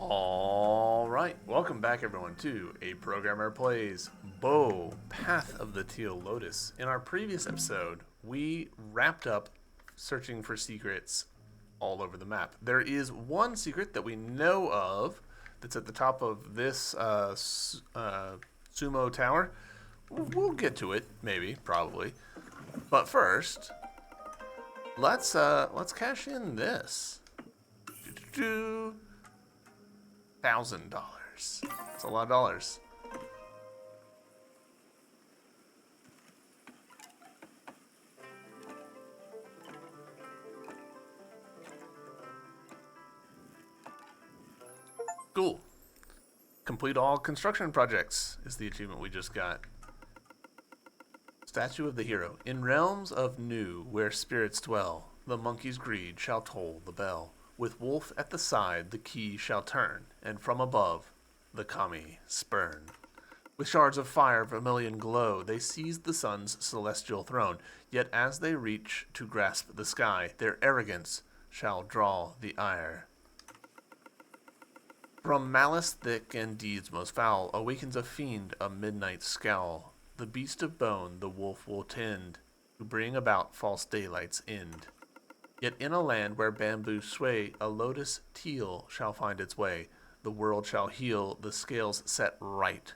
All right, welcome back everyone to A Programmer Plays Bow Path of the Teal Lotus. In our previous episode, we wrapped up searching for secrets all over the map. There is one secret that we know of that's at the top of this sumo tower. We'll get to it, maybe, probably. But first, let's cash in this. $1,000. That's a lot of dollars. Cool. Complete all construction projects is the achievement we just got. Statue of the Hero. In realms of Nu, where spirits dwell, the monkey's greed shall toll the bell. With wolf at the side, the key shall turn, and from above, the kami spurn. With shards of fire vermilion glow, they seize the sun's celestial throne. Yet as they reach to grasp the sky, their arrogance shall draw the ire. From malice thick and deeds most foul, awakens a fiend, a midnight scowl. The beast of bone the wolf will tend, to bring about false daylight's end. Yet in a land where bamboo sway, a lotus teal shall find its way. The world shall heal, the scales set right,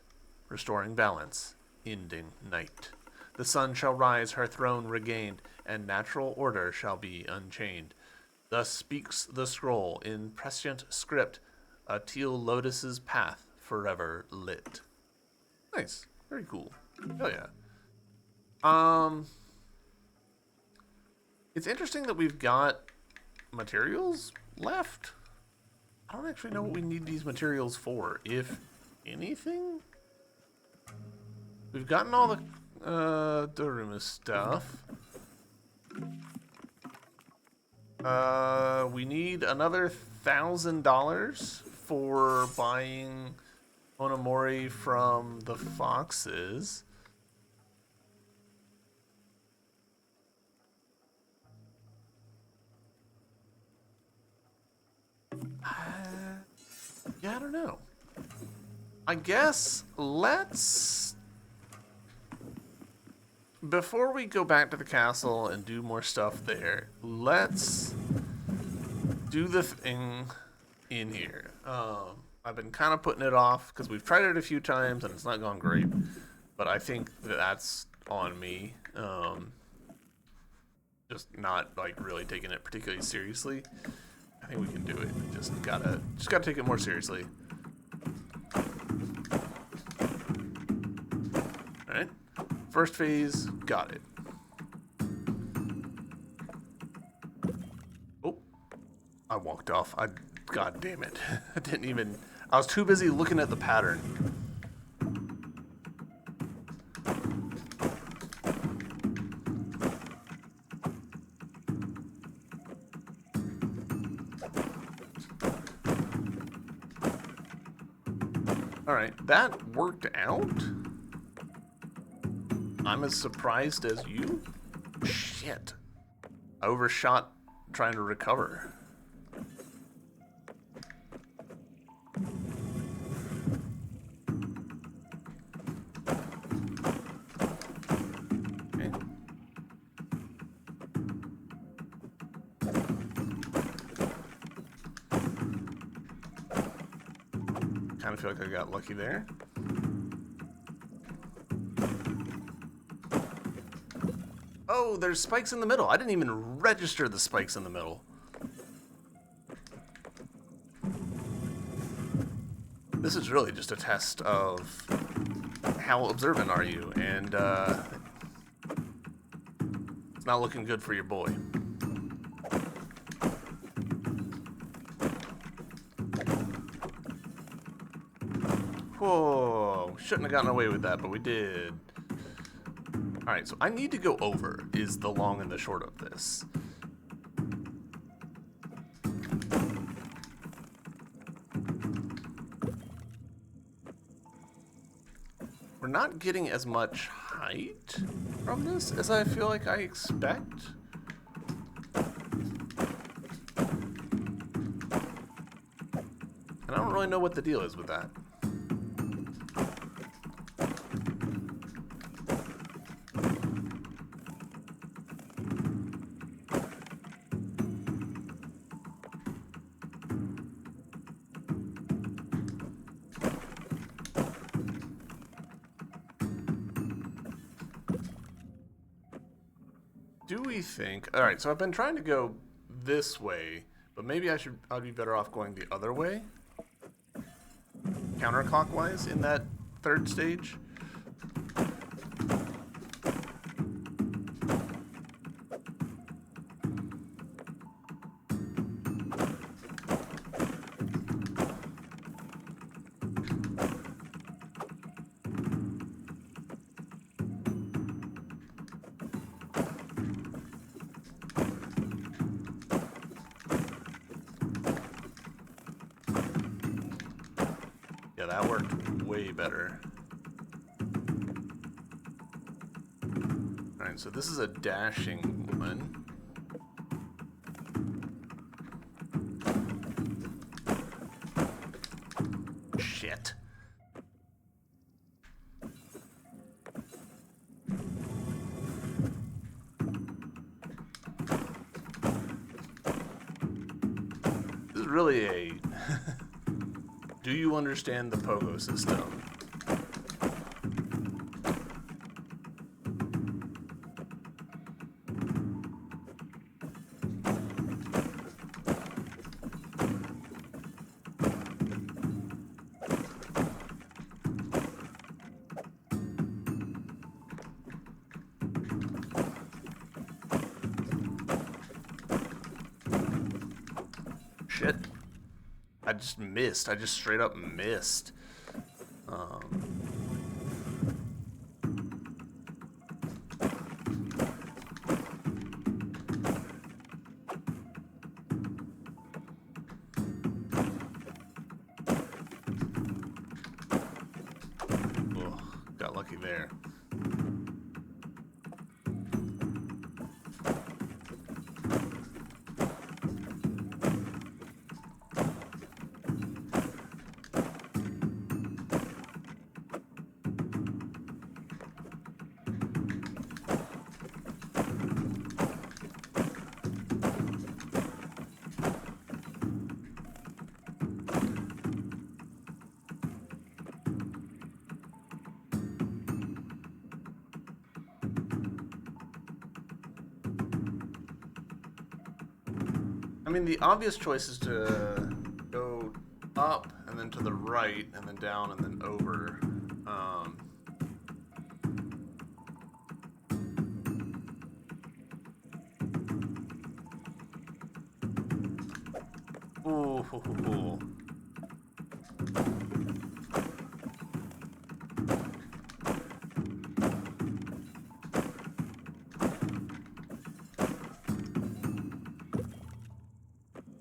restoring balance, ending night. The sun shall rise, her throne regained, and natural order shall be unchained. Thus speaks the scroll in prescient script, a teal lotus's path forever lit. Nice, very cool. Oh yeah. It's interesting that we've got materials left. I don't actually know what we need these materials for, if anything. We've gotten all the Daruma stuff. We need another $1,000 for buying Onamori from the foxes. Yeah, I don't know. I guess let's... Before we go back to the castle and do more stuff there, let's do the thing in here. I've been kind of putting it off because we've tried it a few times and it's not gone great. But I think that's on me. Just not like really taking it particularly seriously. I think we can do it. Just gotta take it more seriously. Alright. First phase, got it. Oh. I walked off. God damn it. I was too busy looking at the pattern. Alright, that worked out. I'm as surprised as you. Shit. I overshot trying to recover. Okay. Kind of feel like I got lucky there. Oh, there's spikes in the middle. I didn't even register the spikes in the middle. This is really just a test of how observant are you, and it's not looking good for your boy. Whoa, shouldn't have gotten away with that, but we did. Alright, so I need to go over, is the long and the short of this. We're not getting as much height from this as I feel like I expect. And I don't really know what the deal is with that. Do we think... Alright, so I've been trying to go this way, but maybe I'd be better off going the other way? Counterclockwise in that third stage? Yeah, that worked way better. Alright, so this is a dashing one. Shit. This is really a... Do you understand the pogo system? Shit. I just missed. I just straight up missed. Ugh, got lucky there. I mean, the obvious choice is to go up and then to the right and then down and then over. Ooh.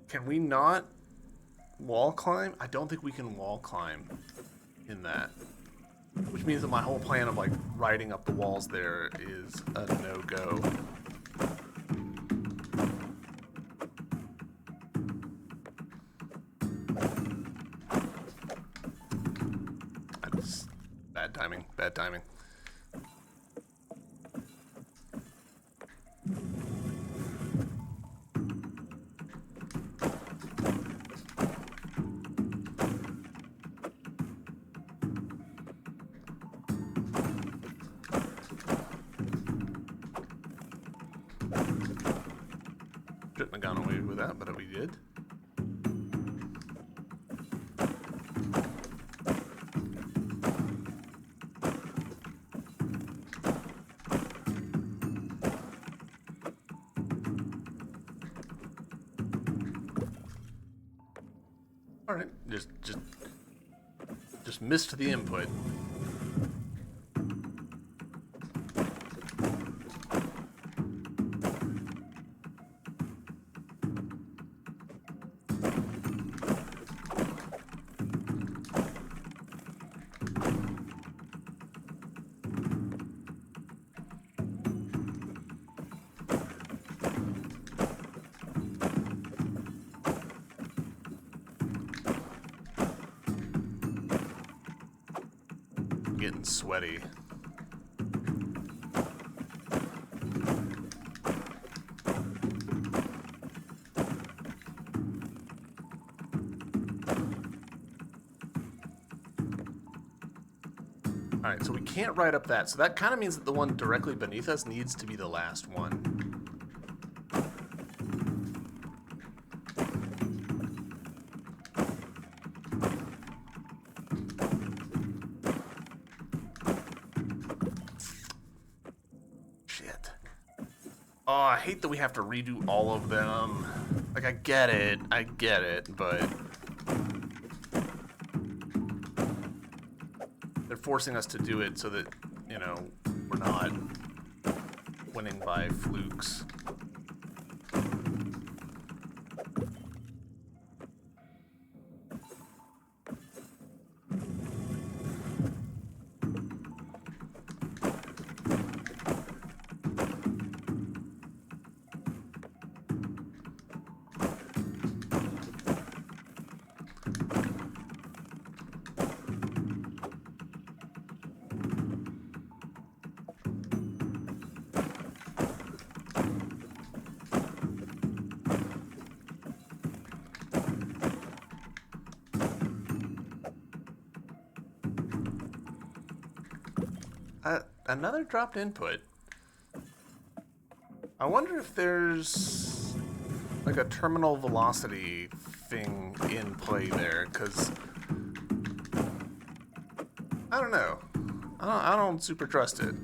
Can we not wall climb? I don't think we can wall climb in that. Which means that my whole plan of like riding up the walls there is a no-go. That's bad timing, bad timing. Shouldn't have gone away with that, but we did. All right, just missed the input. getting sweaty. Alright, so we can't ride up that. So that kind of means that the one directly beneath us needs to be the last one. Shit. Oh, I hate that we have to redo all of them. Like, I get it, but... they're forcing us to do it so that, you know, we're not winning by flukes. Another dropped input. I wonder if there's like a terminal velocity thing in play there, because I don't know. I don't super trust it.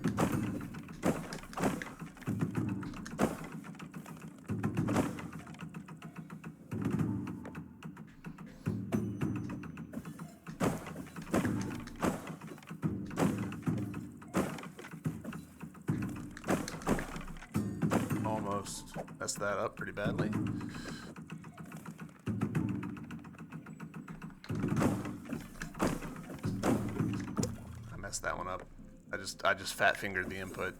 Messed that up pretty badly. I messed that one up. I just fat fingered the input.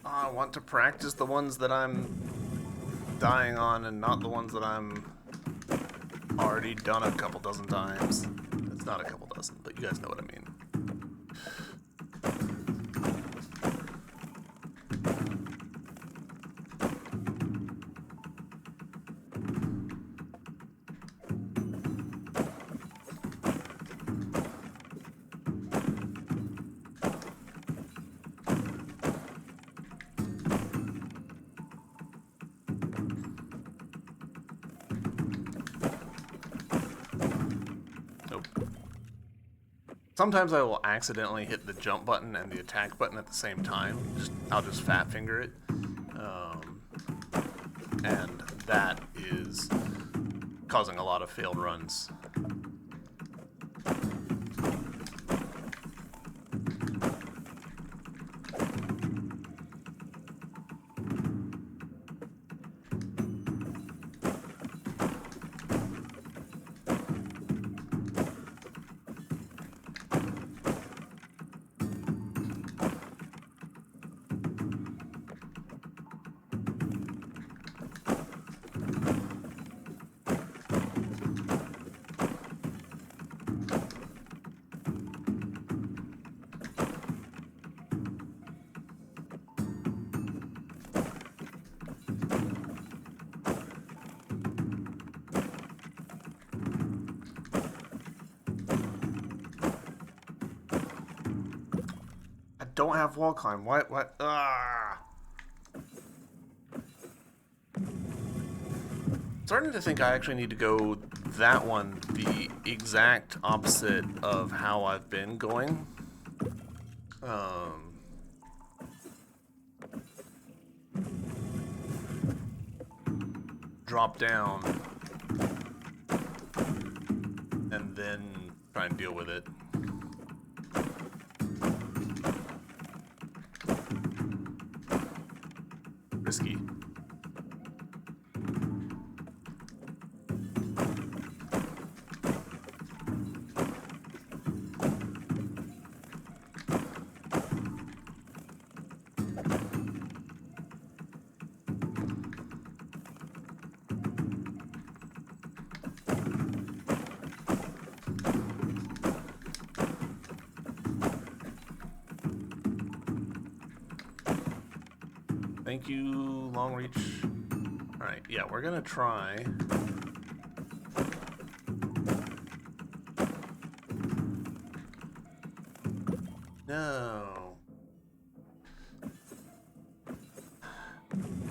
I want to practice the ones that I'm dying on and not the ones that I'm already done a couple dozen times. It's not a couple dozen, but you guys know what I mean. Sometimes I will accidentally hit the jump button and the attack button at the same time. I'll just fat finger it. And that is causing a lot of failed runs. don't have wall climb. What? Ah! Starting to think I actually need to go that one the exact opposite of how I've been going. Drop down and then try and deal with it. Risky. Thank you, long reach. Alright, yeah, we're gonna try. No.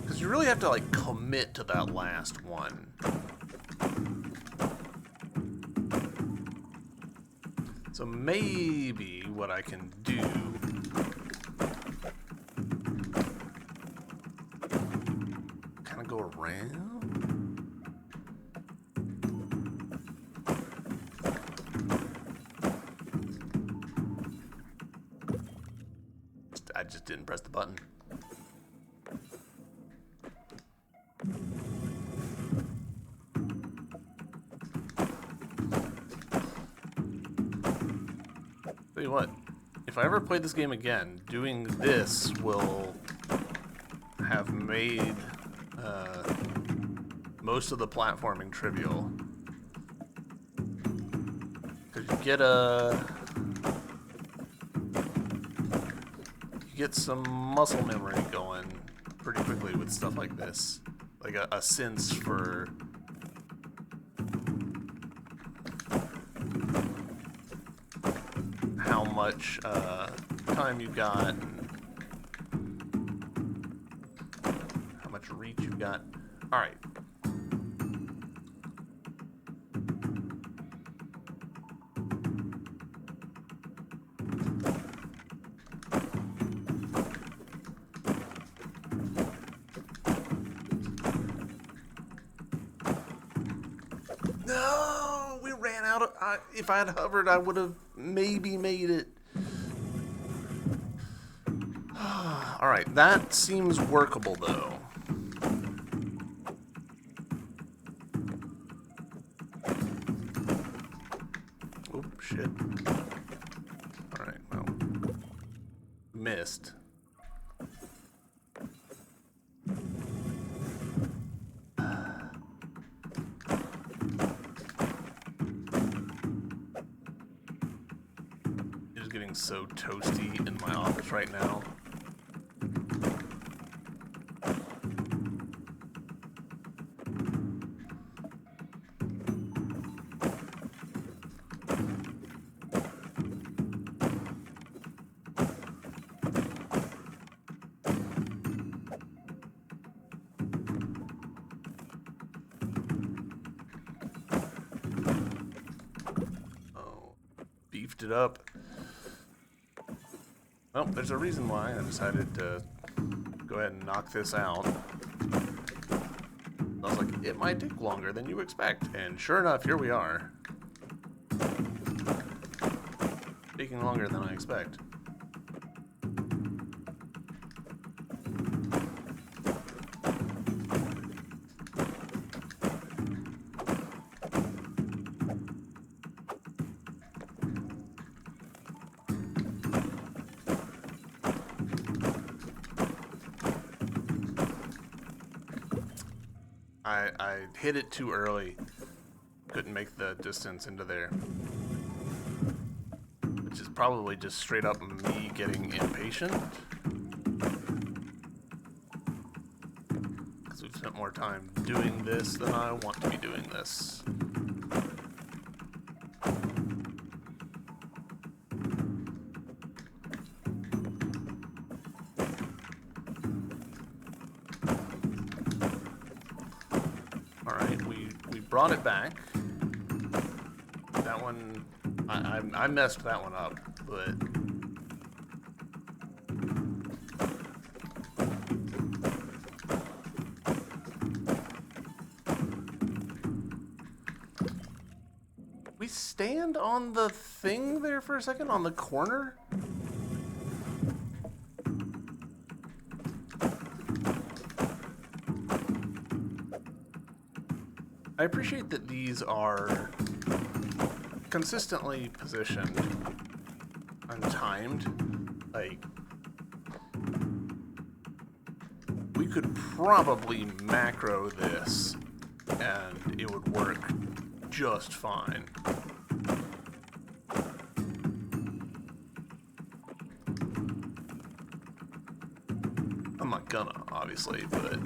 Because you really have to, like, commit to that last one. So maybe what I can do... go around? I just didn't press the button. Tell you what, if I ever play this game again, doing this will have made most of the platforming trivial. Because you get some muscle memory going pretty quickly with stuff like this. Like a sense for how much time you got and how much reach you got. Alright. No, we ran out of... if I had hovered, I would have maybe made it. Alright, that seems workable, though. Oop, shit. Alright, well. Missed. It is getting so toasty in my office right now. Beefed it up. Well, there's a reason why I decided to go ahead and knock this out. I was like, it might take longer than you expect, and sure enough, here we are. Taking longer than I expect. I hit it too early. Couldn't make the distance into there. Which is probably just straight up me getting impatient. Because we've spent more time doing this than I want to be doing this. brought it back. That one, I messed that one up, but we stand on the thing there for a second on the corner. I appreciate that these are consistently positioned and timed. Like, we could probably macro this and it would work just fine. I'm not gonna, obviously, but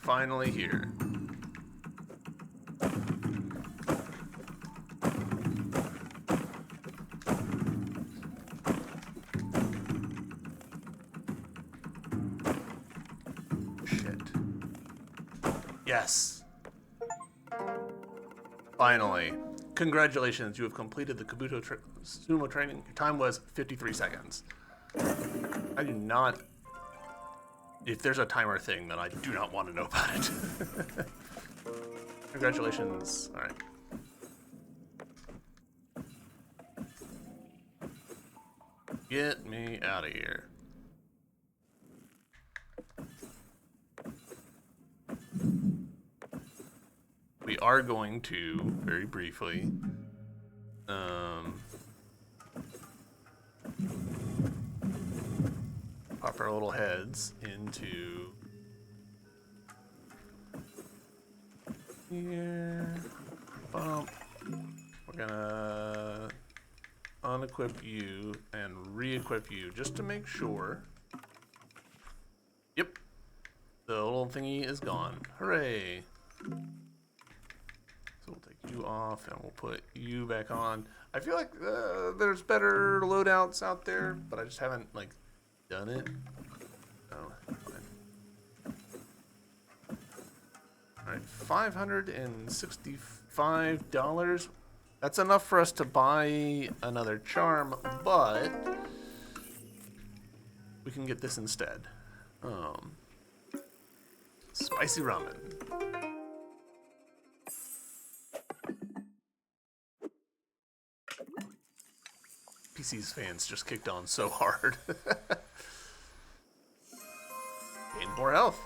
finally here. Shit. Yes. Finally. Congratulations, you have completed the Kabuto sumo training. Your time was 53 seconds. I do not... If there's a timer thing, then I do not want to know about it. Congratulations. All right. Get me out of here. We are going to, very briefly, pop our little heads into here. Bump. We're gonna unequip you and re-equip you just to make sure. Yep. The little thingy is gone. Hooray. So we'll take you off and we'll put you back on. I feel like there's better loadouts out there, but I just haven't like done it. Oh, fine. All right, $565. That's enough for us to buy another charm, but we can get this instead. Spicy ramen. PC's fans just kicked on so hard. Gain more health.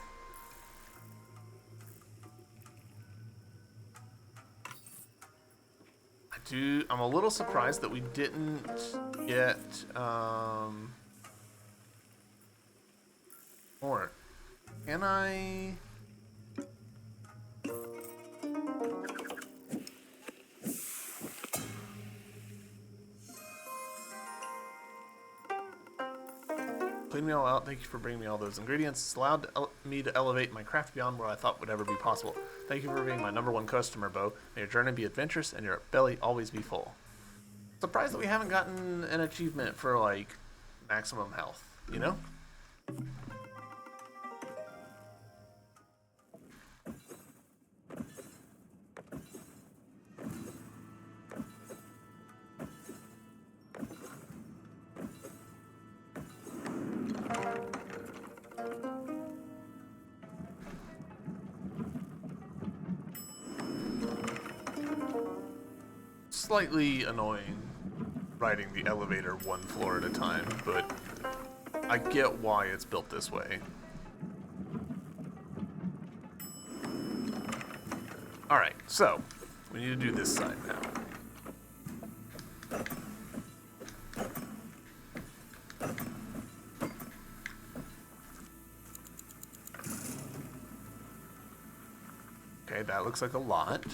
I'm a little surprised that we didn't get more. Can I? Clean me all out. Thank you for bringing me all those ingredients. It's allowed me to elevate my craft beyond what I thought would ever be possible. Thank you for being my #1 customer, Bo. May your journey be adventurous and your belly always be full. Surprised that we haven't gotten an achievement for, like, maximum health, you know? Slightly annoying riding the elevator one floor at a time, but I get why it's built this way. Alright, so we need to do this side now. Okay, that looks like a lot.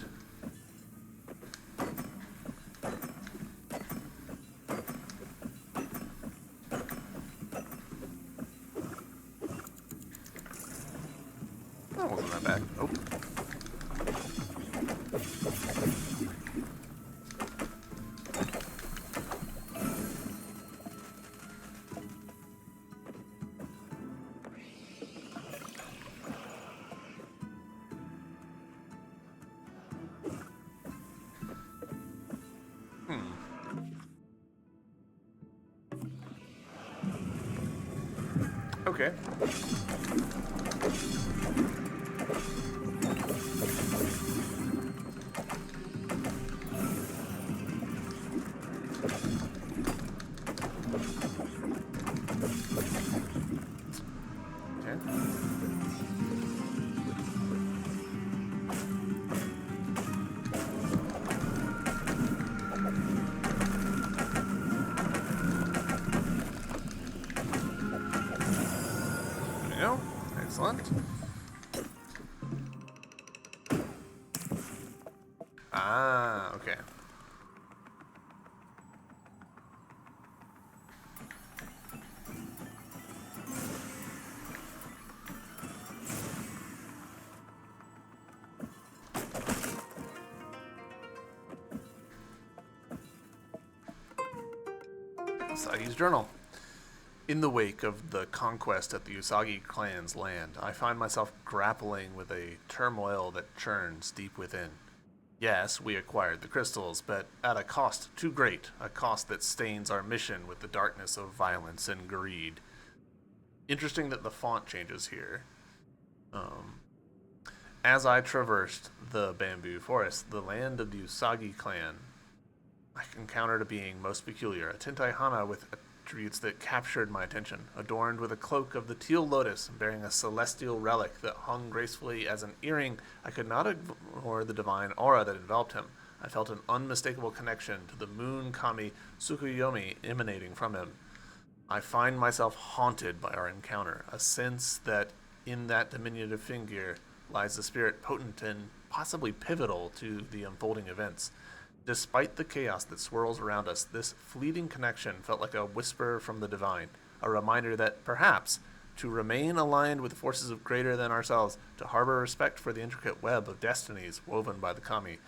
That wasn't that bad. Oh. Okay. Okay. There we go. Excellent. Ah, okay. Usagi's journal. In the wake of the conquest at the Usagi clan's land, I find myself grappling with a turmoil that churns deep within. Yes, we acquired the crystals, but at a cost too great, a cost that stains our mission with the darkness of violence and greed. Interesting that the font changes here. Um, as I traversed the bamboo forest, the land of the Usagi clan, I encountered a being most peculiar, a Tentai Hana with attributes that captured my attention, adorned with a cloak of the teal lotus, bearing a celestial relic that hung gracefully as an earring. I could not ignore the divine aura that enveloped him. I felt an unmistakable connection to the moon kami Tsukuyomi emanating from him. I find myself haunted by our encounter, a sense that in that diminutive figure lies the spirit potent and possibly pivotal to the unfolding events. Despite the chaos that swirls around us, this fleeting connection felt like a whisper from the divine, a reminder that perhaps to remain aligned with forces of greater than ourselves, to harbor respect for the intricate web of destinies woven by the kami.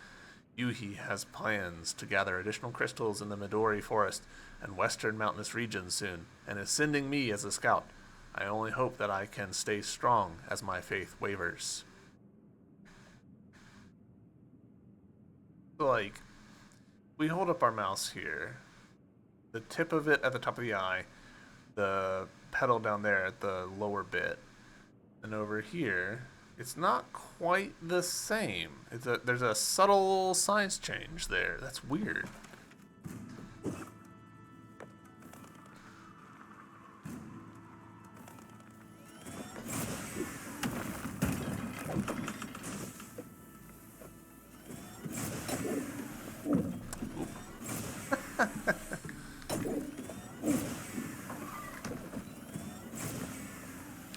Yuhi has plans to gather additional crystals in the Midori forest and western mountainous regions soon, and is sending me as a scout. I only hope that I can stay strong as my faith wavers. Like, we hold up our mouse here, the tip of it at the top of the eye, the pedal down there at the lower bit, and over here, it's not quite the same. There's a subtle size change there. That's weird.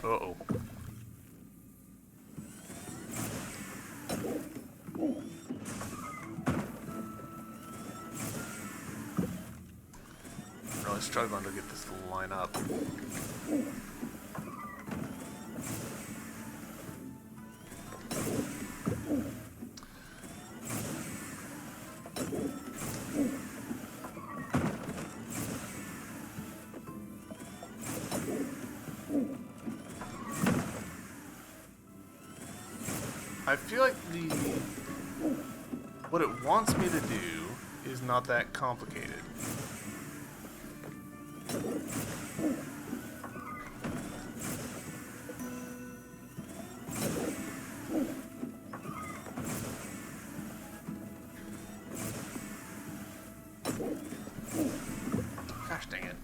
Uh-oh. Really struggling to get this to line up. I feel like what it wants me to do is not that complicated. Gosh dang it.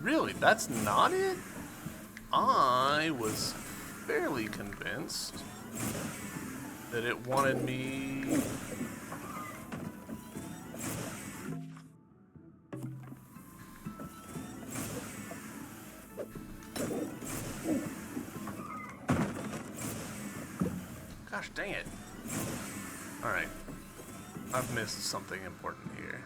Really, that's not it? I was fairly convinced that it wanted me... Gosh dang it. Alright. I've missed something important here.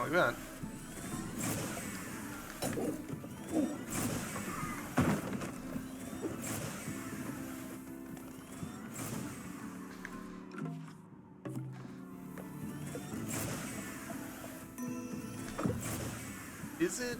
Not like that. Is it?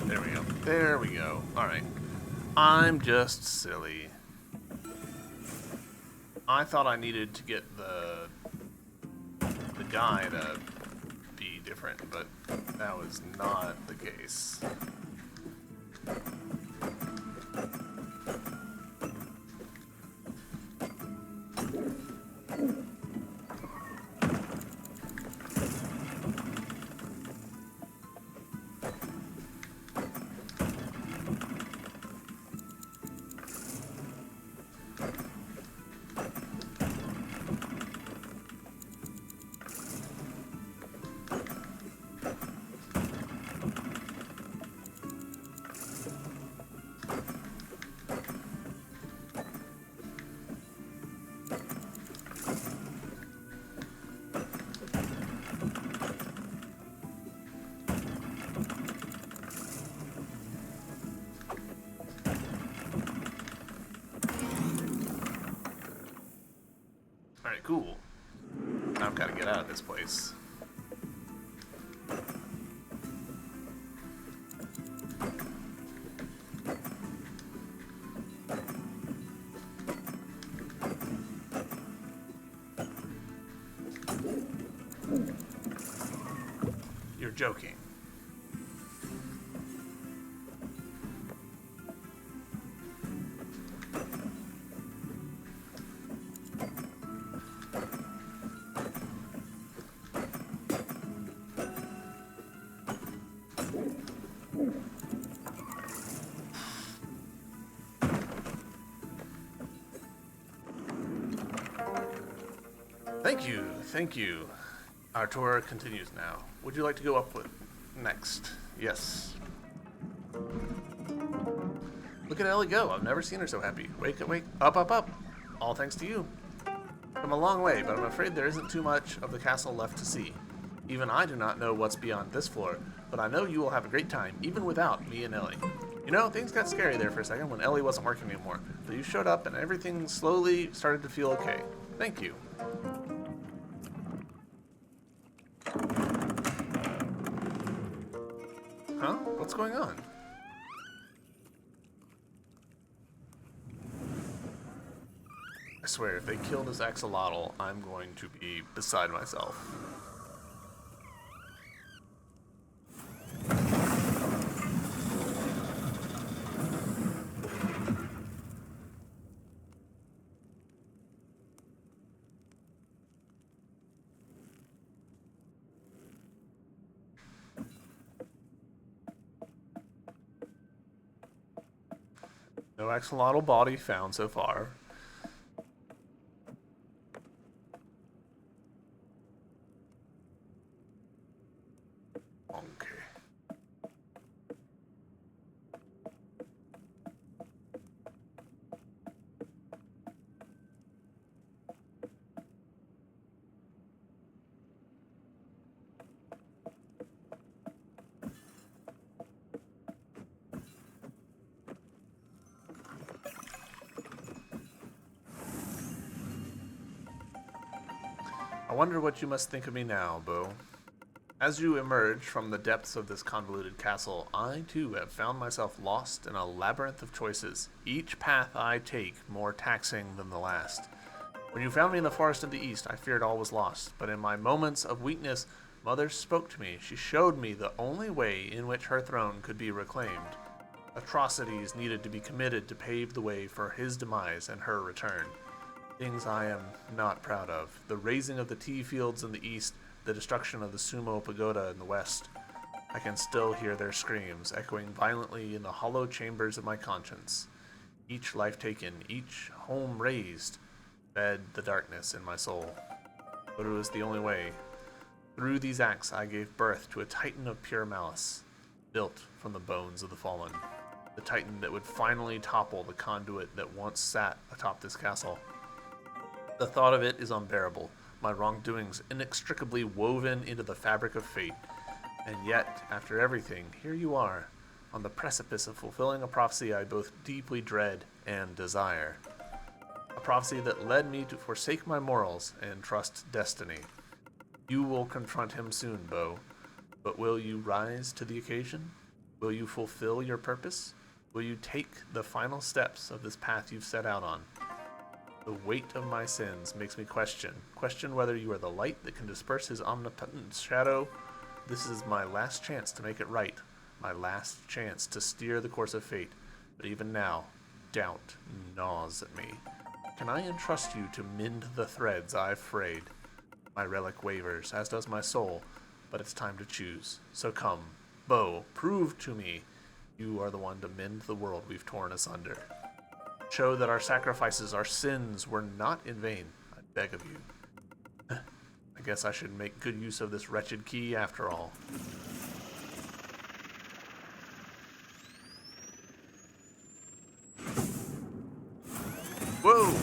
There we go. There we go. Alright. I'm just silly. I thought I needed to get the guy to be different, but that was not the case. Alright, cool. Now I've got to get out of this place. You're joking. Thank you. Our tour continues now. Would you like to go up with next? Yes. Look at Ellie go. I've never seen her so happy. Wake up, up. All thanks to you. Come a long way, but I'm afraid there isn't too much of the castle left to see. Even I do not know what's beyond this floor, but I know you will have a great time, even without me and Ellie. You know, things got scary there for a second when Ellie wasn't working anymore, but you showed up and everything slowly started to feel okay. Thank you. Huh? What's going on? I swear, if they kill this axolotl, I'm going to be beside myself. No axolotl body found so far. Okay. I wonder what you must think of me now, Bo. As you emerge from the depths of this convoluted castle, I too have found myself lost in a labyrinth of choices, each path I take more taxing than the last. When you found me in the forest of the east, I feared all was lost, but in my moments of weakness, Mother spoke to me. She showed me the only way in which her throne could be reclaimed. Atrocities needed to be committed to pave the way for his demise and her return. Things I am not proud of. The razing of the tea fields in the east, the destruction of the Sumo Pagoda in the west. I can still hear their screams echoing violently in the hollow chambers of my conscience. Each life taken, each home razed, fed the darkness in my soul. But it was the only way. Through these acts, I gave birth to a titan of pure malice, built from the bones of the fallen. The titan that would finally topple the conduit that once sat atop this castle. The thought of it is unbearable, my wrongdoings inextricably woven into the fabric of fate. And yet, after everything, here you are, on the precipice of fulfilling a prophecy I both deeply dread and desire. A prophecy that led me to forsake my morals and trust destiny. You will confront him soon, Bo, but will you rise to the occasion? Will you fulfill your purpose? Will you take the final steps of this path you've set out on? The weight of my sins makes me question whether you are the light that can disperse his omnipotent shadow. This is my last chance to make it right, my last chance to steer the course of fate. But even now, doubt gnaws at me. Can I entrust you to mend the threads I've frayed? My relic wavers, as does my soul, but it's time to choose. So come, Bo, prove to me you are the one to mend the world we've torn asunder. Show that our sacrifices, our sins, were not in vain, I beg of you. I guess I should make good use of this wretched key after all. Whoa!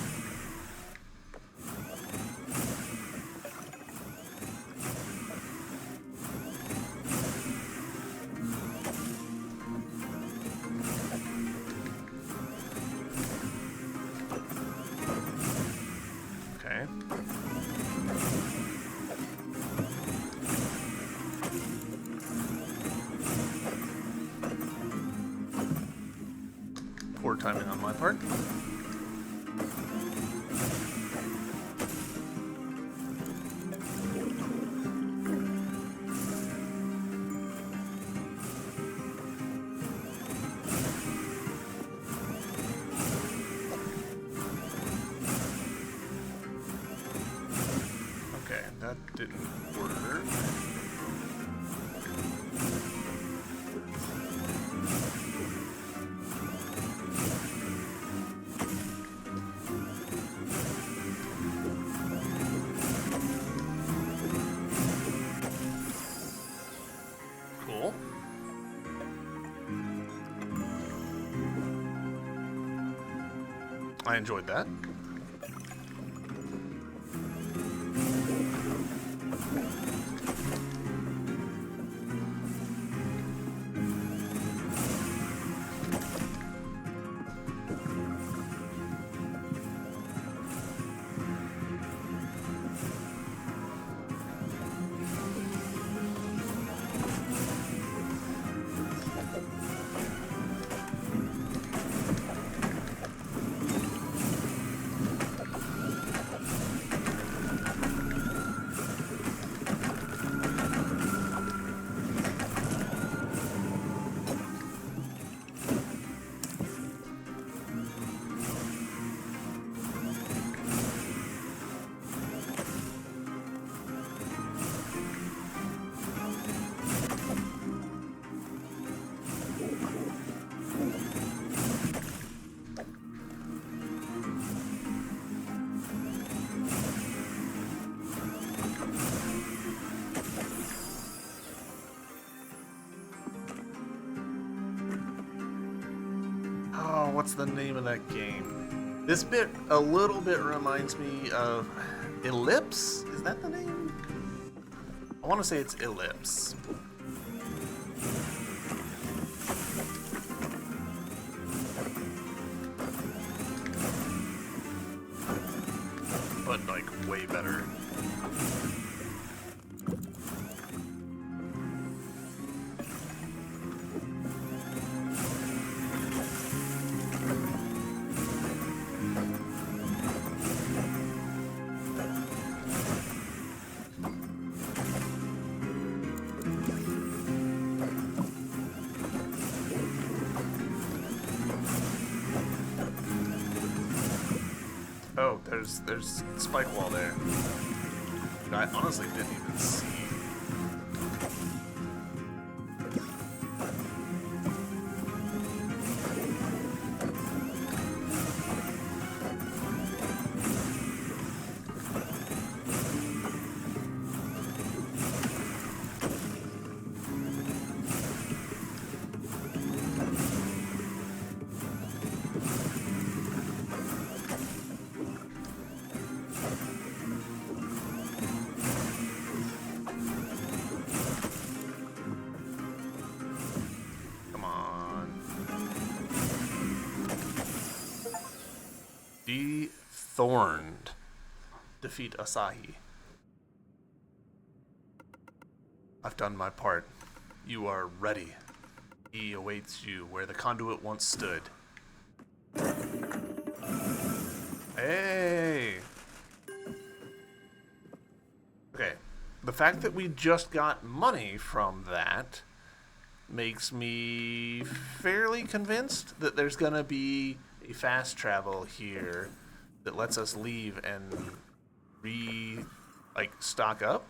Okay. Poor timing on my part. Okay, that didn't work. Cool. I enjoyed that. Oh, what's the name of that game? This bit a little bit reminds me of Ellipse? Is that the name? I want to say it's Ellipse. But like way better. Oh, there's spike wall there. I honestly didn't even see. Be thorned. Defeat Asahi. I've done my part. You are ready. He awaits you where the conduit once stood. Hey! Okay. The fact that we just got money from that makes me fairly convinced that there's gonna be a fast travel here that lets us leave and stock up.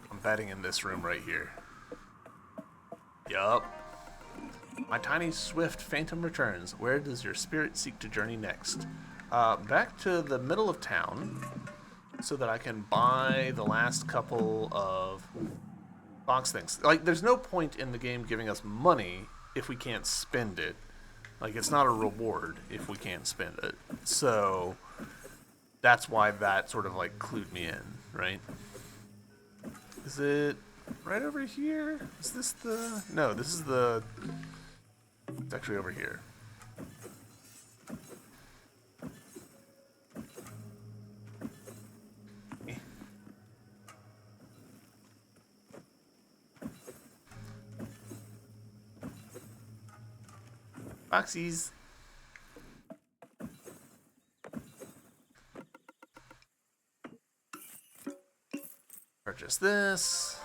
I'm betting in this room right here. Yup. My tiny swift phantom returns. Where does your spirit seek to journey next? Back to the middle of town so that I can buy the last couple of box things. Like, there's no point in the game giving us money if we can't spend it. Like, it's not a reward if we can't spend it. So that's why that sort of like clued me in, right? Is it right over here? Is this the... No, this is the... It's actually over here. Boxies. Purchase this.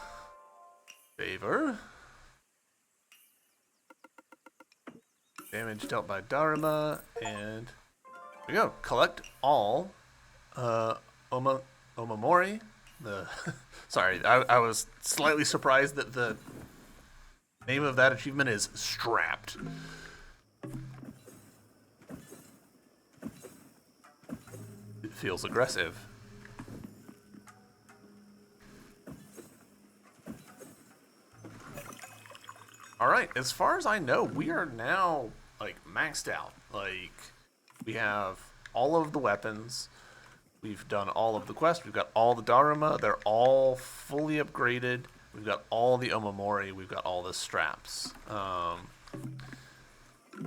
Favor. Damage dealt by Daruma, and here we go. Collect all Omamori. The sorry, I was slightly surprised that the name of that achievement is Strapped. It feels aggressive. Alright, as far as I know, we are now, like, maxed out. Like, we have all of the weapons. We've done all of the quests. We've got all the Daruma. They're all fully upgraded. We've got all the Omamori. We've got all the straps.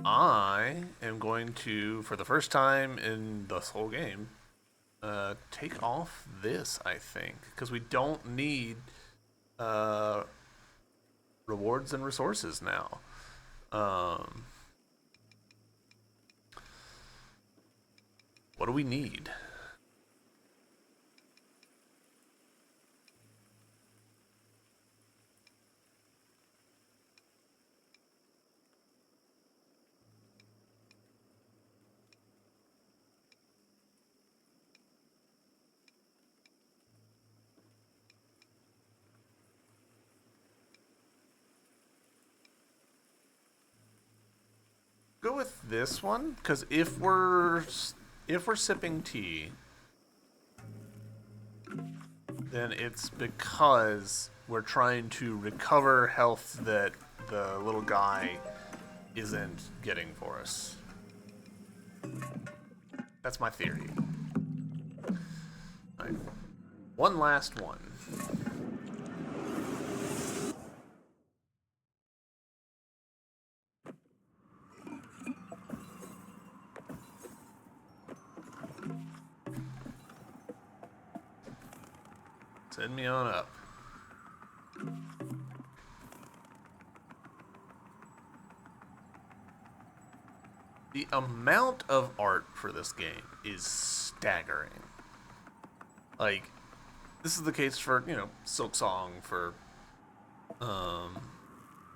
I am going to, for the first time in this whole game, take off this, I think. Because we don't need... rewards and resources now. What do we need? Go with this one, because if we're sipping tea, then it's because we're trying to recover health that the little guy isn't getting for us. That's my theory. All right. One last one. Send me on up. The amount of art for this game is staggering. Like, this is the case for, you know, Silksong, for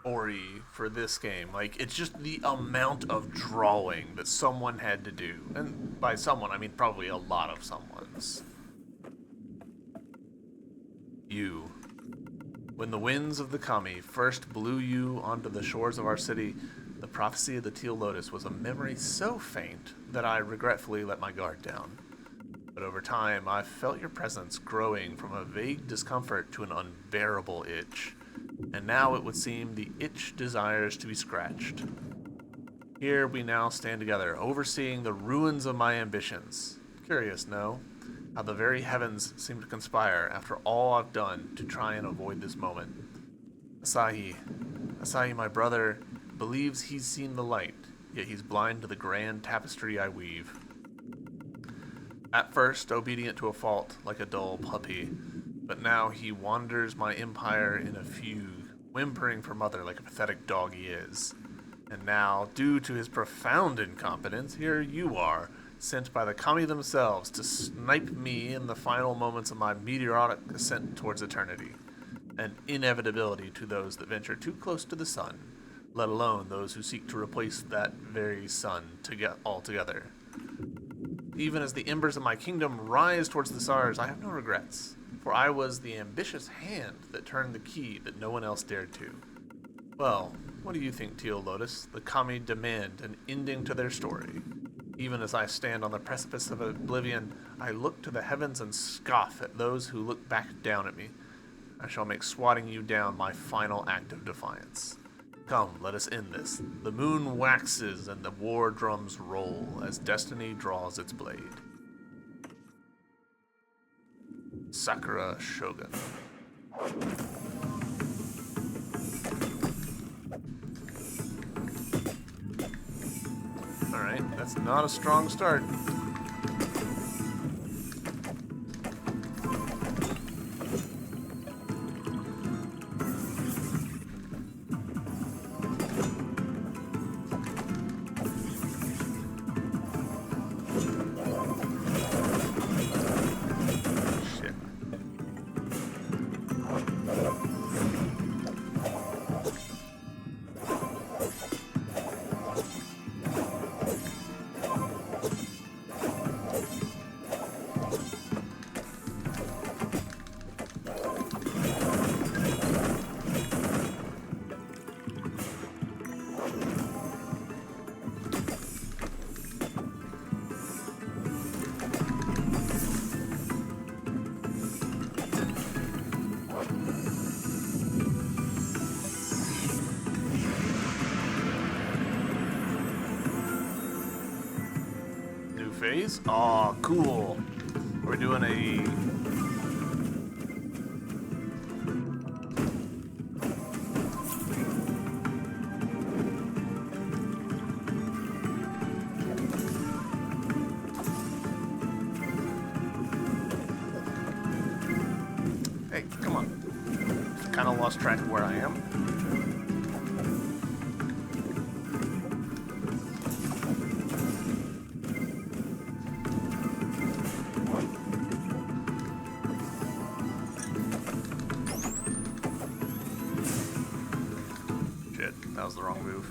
Ori, for this game. Like, it's just the amount of drawing that someone had to do. And by someone, I mean probably a lot of someone's. You. When the winds of the Kami first blew you onto the shores of our city, the prophecy of the Teal Lotus was a memory so faint that I regretfully let my guard down. But over time, I felt your presence growing from a vague discomfort to an unbearable itch. And now it would seem the itch desires to be scratched. Here we now stand together, overseeing the ruins of my ambitions. Curious, no? How the very heavens seem to conspire after all I've done to try and avoid this moment. Asahi, my brother, believes he's seen the light, yet he's blind to the grand tapestry I weave. At first, obedient to a fault, like a dull puppy, but now he wanders my empire in a fugue, whimpering for mother like a pathetic dog he is. And now, due to his profound incompetence, here you are, sent by the kami themselves to snipe me in the final moments of my meteoric ascent towards eternity. An inevitability to those that venture too close to the sun, let alone those who seek to replace that very sun altogether. Even as the embers of my kingdom rise towards the stars, I have no regrets, for I was the ambitious hand that turned the key that no one else dared to. Well, what do you think, Teal Lotus? The kami demand an ending to their story. Even as I stand on the precipice of oblivion, I look to the heavens and scoff at those who look back down at me. I shall make swatting you down my final act of defiance. Come, let us end this. The moon waxes and the war drums roll as destiny draws its blade. Sakura Shogun. Alright, that's not a strong start. Phase? Aw, cool. We're doing a... Hey, come on. Kind of lost track of where I am. That was the wrong move.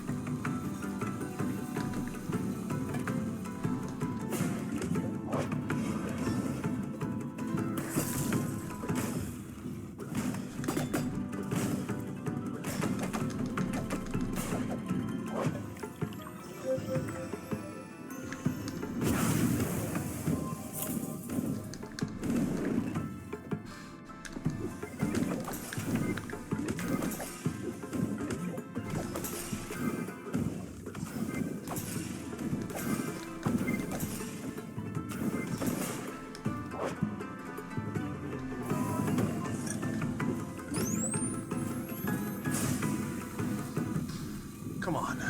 Come on.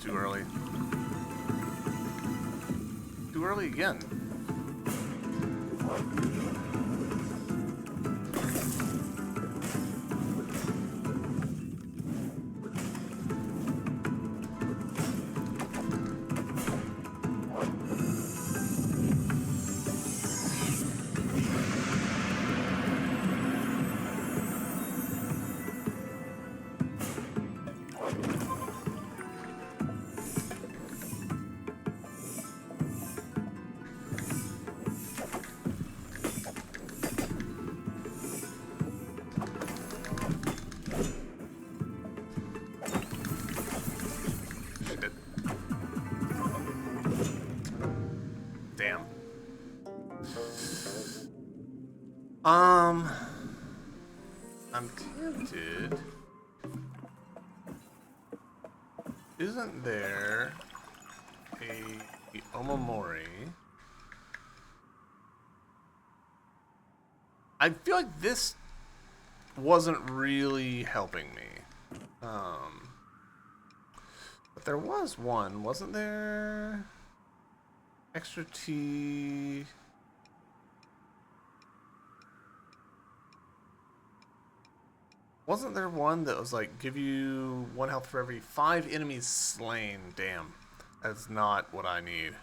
Too early. Too early again. Um, I'm tempted. Isn't there a Omamori? I feel like this wasn't really helping me. But there was one, wasn't there? Extra tea. Wasn't there one that was like, give you 1 health for every 5 enemies slain? Damn. That's not what I need.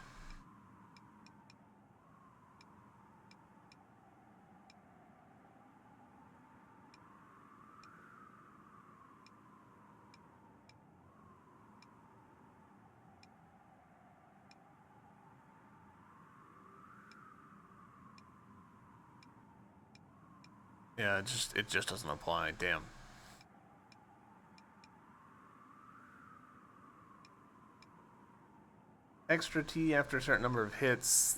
Yeah, it just doesn't apply. Damn. Extra T after a certain number of hits.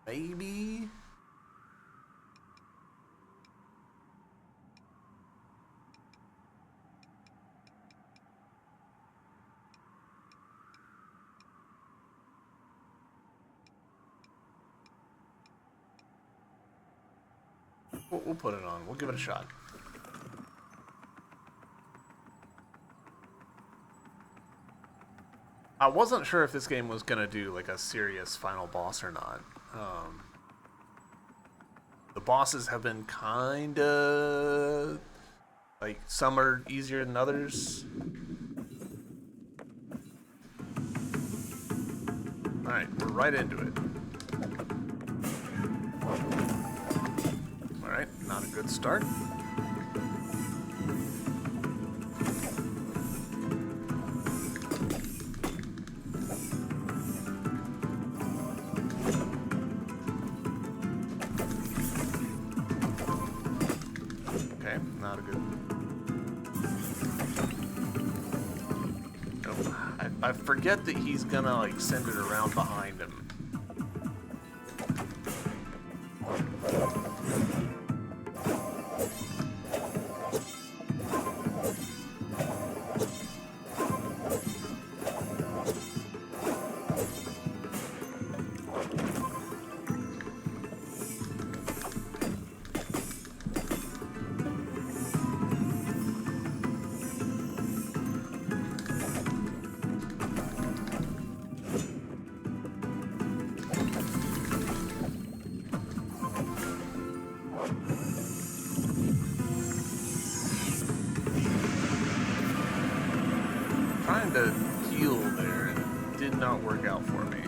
Maybe? We'll put it on. We'll give it a shot. I wasn't sure if this game was gonna do like a serious final boss or not. The bosses have been kinda like some are easier than others. Alright, we're right into it. Alright, not a good start. Okay, not a good. Oh, I forget that he's gonna like send it around behind him. Trying to heal there and it did not work out for me.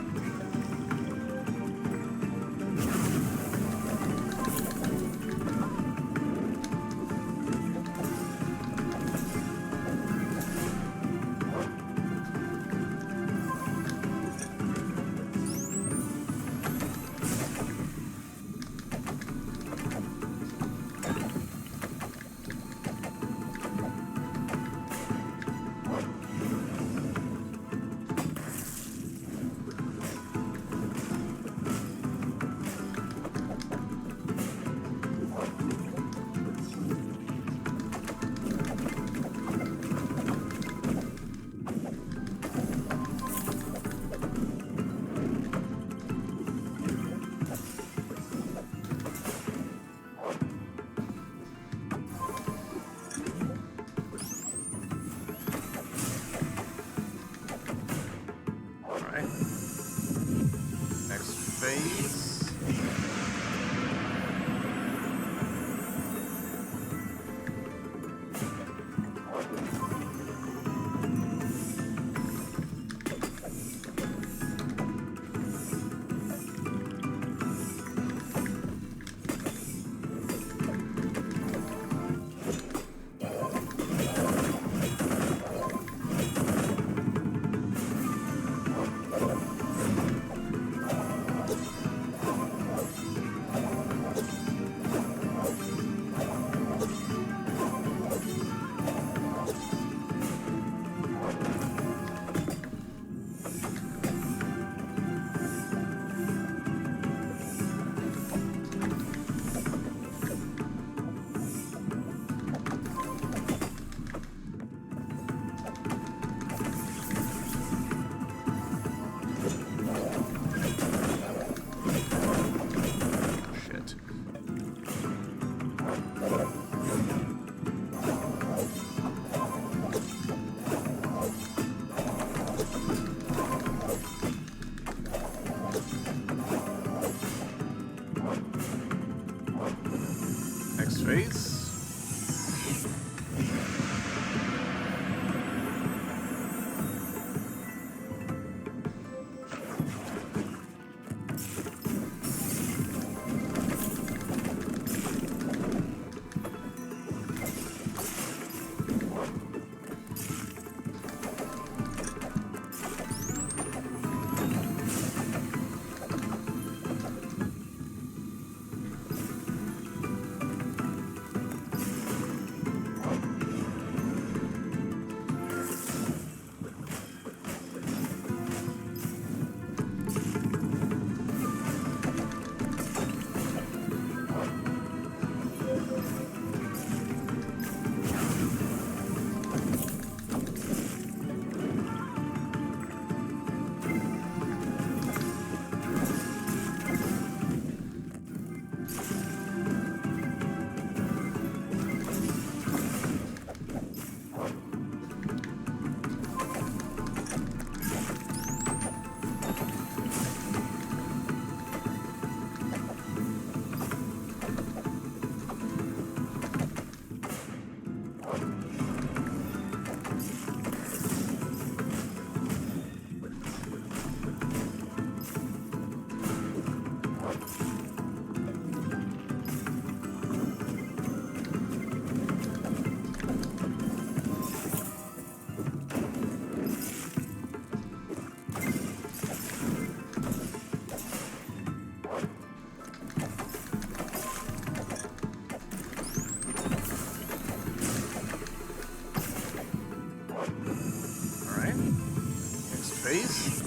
face?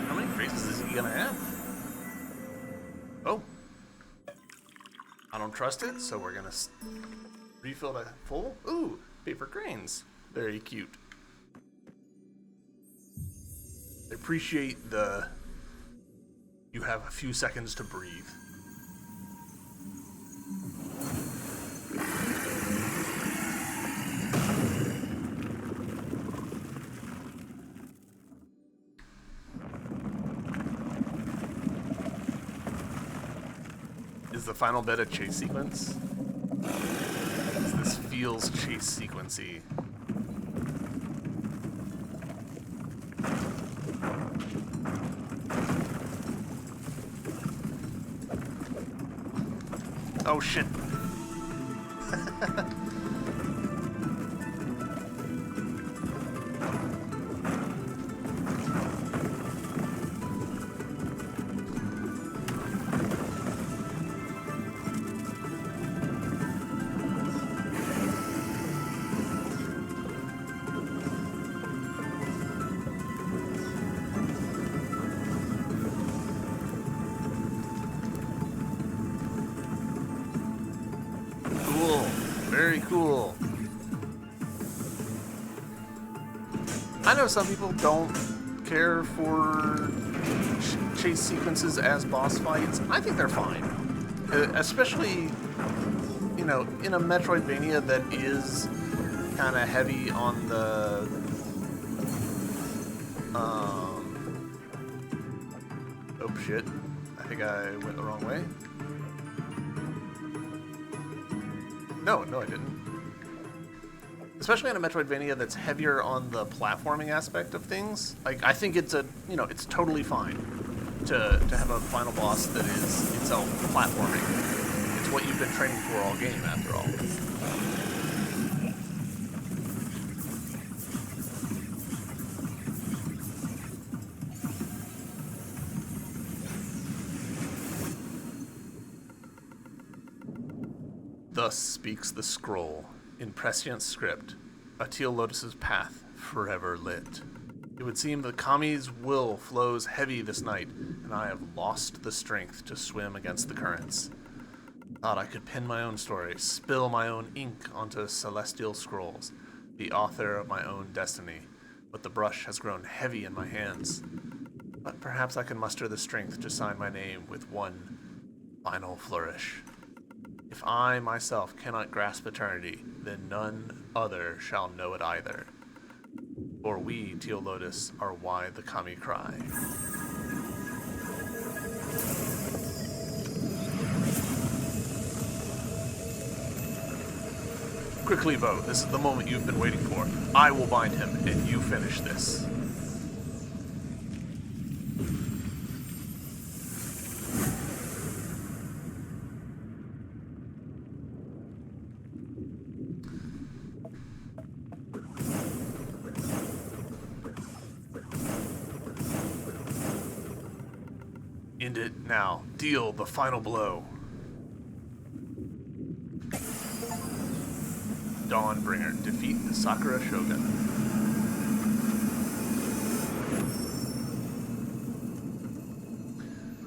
How many faces is he gonna have? Oh. I don't trust it, so we're gonna refill that full. Ooh, paper cranes. Very cute. I appreciate the... You have a few seconds to breathe. Is the final bit a chase sequence? This feels chase sequency. Oh shit. Very cool. I know some people don't care for chase sequences as boss fights. I think they're fine. Especially, you know, in a Metroidvania that is kind of heavy on the... Oh shit. I think I went the wrong way. No, I didn't. Especially in a Metroidvania that's heavier on the platforming aspect of things. Like, I think it's it's totally fine to have a final boss that is itself platforming. It's what you've been training for all game, after all. Thus speaks the scroll, in prescient script, a Teal Lotus's path forever lit. It would seem the Kami's will flows heavy this night, and I have lost the strength to swim against the currents. Thought I could pen my own story, spill my own ink onto celestial scrolls, the author of my own destiny, but the brush has grown heavy in my hands. But perhaps I can muster the strength to sign my name with one final flourish. If I myself cannot grasp eternity, then none other shall know it either. For we, Teal Lotus, are why the Kami cry. Quickly, Bo, this is the moment you've been waiting for. I will bind him, and you finish this. End it now. Deal the final blow. Dawnbringer, defeat the Sakura Shogun.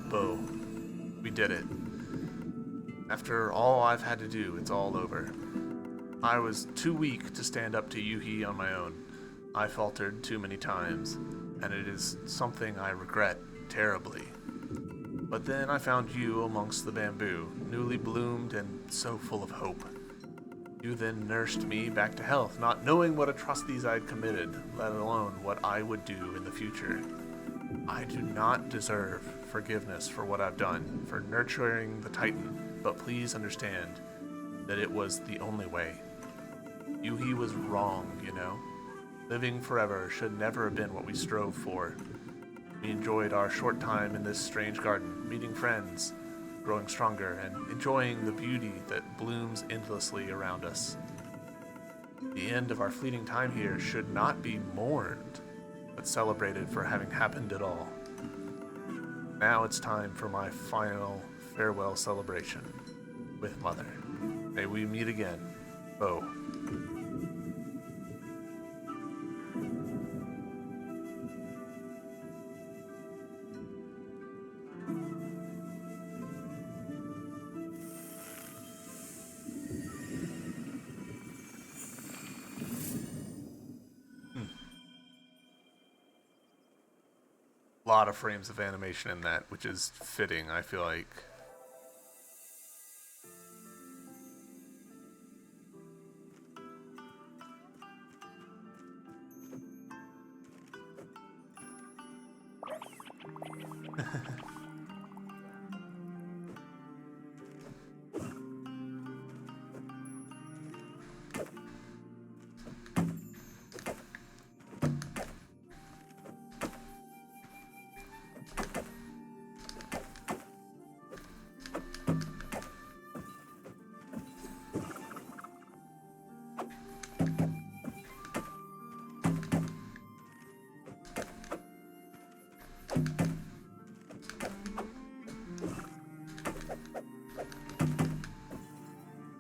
Bo, we did it. After all I've had to do, it's all over. I was too weak to stand up to Yuhi on my own. I faltered too many times, and it is something I regret terribly. But then I found you amongst the bamboo, newly bloomed and so full of hope. You then nursed me back to health, not knowing what atrocities I'd committed, let alone what I would do in the future. I do not deserve forgiveness for what I've done, for nurturing the Titan, but please understand that it was the only way. Yuhi was wrong, you know? Living forever should never have been what we strove for. We enjoyed our short time in this strange garden, meeting friends, growing stronger, and enjoying the beauty that blooms endlessly around us. The end of our fleeting time here should not be mourned, but celebrated for having happened at all. Now it's time for my final farewell celebration with Mother. May we meet again, Bo. lot of frames of animation in that, which is fitting, I feel like.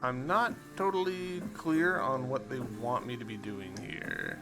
I'm not totally clear on what they want me to be doing here.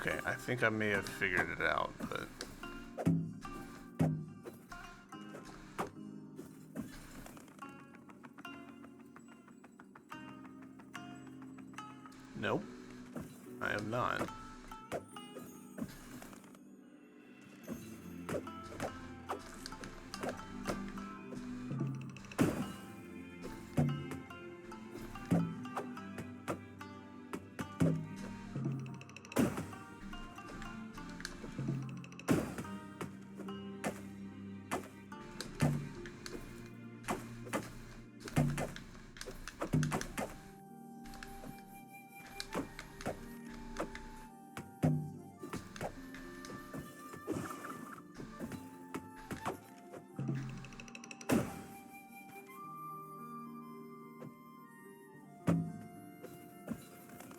Okay, I think I may have figured it out, but... Nope, I have not.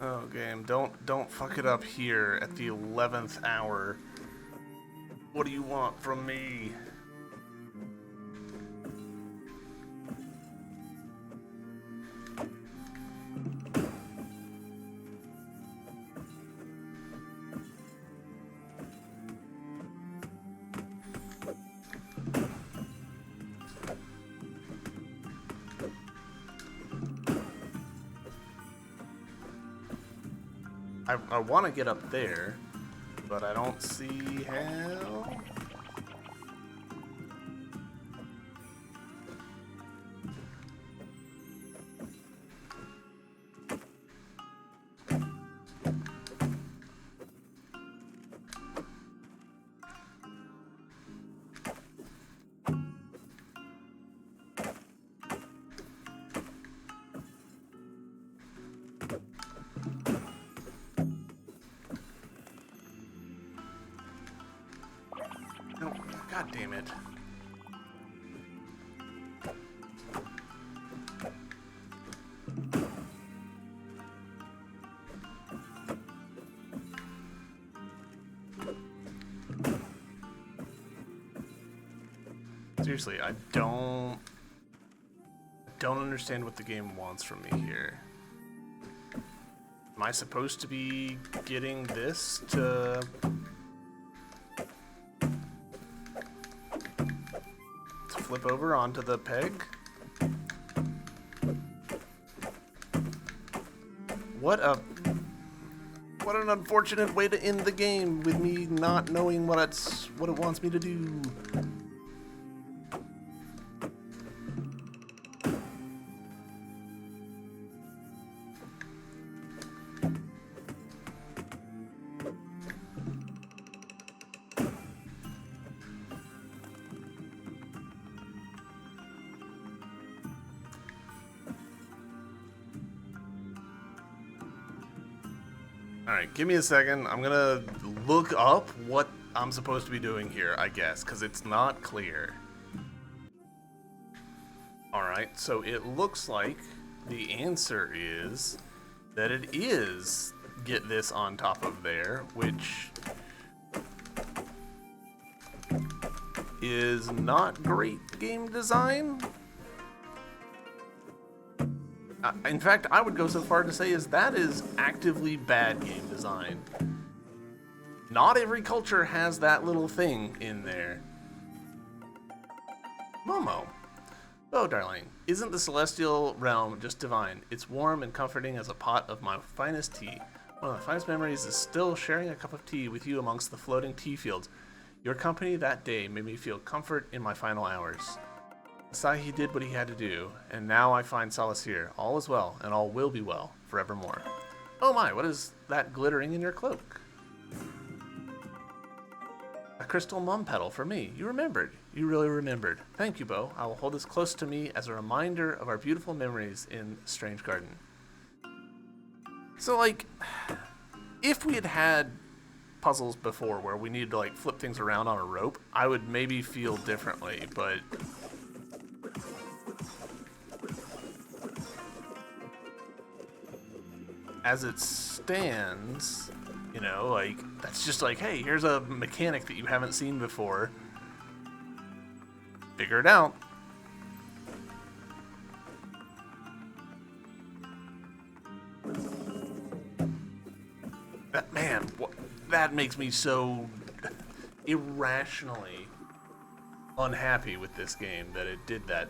Oh, game, don't fuck it up here at the 11th hour. What do you want from me? I want to get up there, but I don't see how. God damn it. Seriously, I don't understand what the game wants from me here. Am I supposed to be getting this to flip over onto the peg? What an unfortunate way to end the game with me not knowing what it wants me to do. Alright, give me a second. I'm gonna look up what I'm supposed to be doing here, I guess, because it's not clear. Alright, so it looks like the answer is that it is get this on top of there, which is not great game design. In fact, I would go so far to say that is actively bad game design. Not every culture has that little thing in there. Momo. Oh, darling, isn't the celestial realm just divine? It's warm and comforting as a pot of my finest tea. One of my finest memories is still sharing a cup of tea with you amongst the floating tea fields. Your company that day made me feel comfort in my final hours. Asahi did what he had to do, and now I find solace here. All is well, and all will be well, forevermore. Oh my, what is that glittering in your cloak? A crystal mum petal for me. You remembered. You really remembered. Thank you, Bo. I will hold this close to me as a reminder of our beautiful memories in Strange Garden. So, like, if we had had puzzles before where we needed to, like, flip things around on a rope, I would maybe feel differently, but as it stands, you know, like, that's just like, hey, here's a mechanic that you haven't seen before. Figure it out. That, man, that makes me so irrationally unhappy with this game that it did that.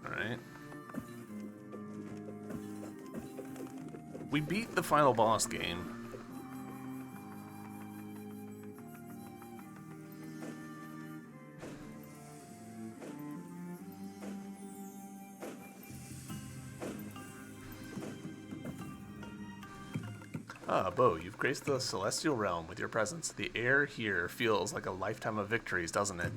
Alright. We beat the final boss game. Ah, Bo, you've graced the celestial realm with your presence. The air here feels like a lifetime of victories, doesn't it?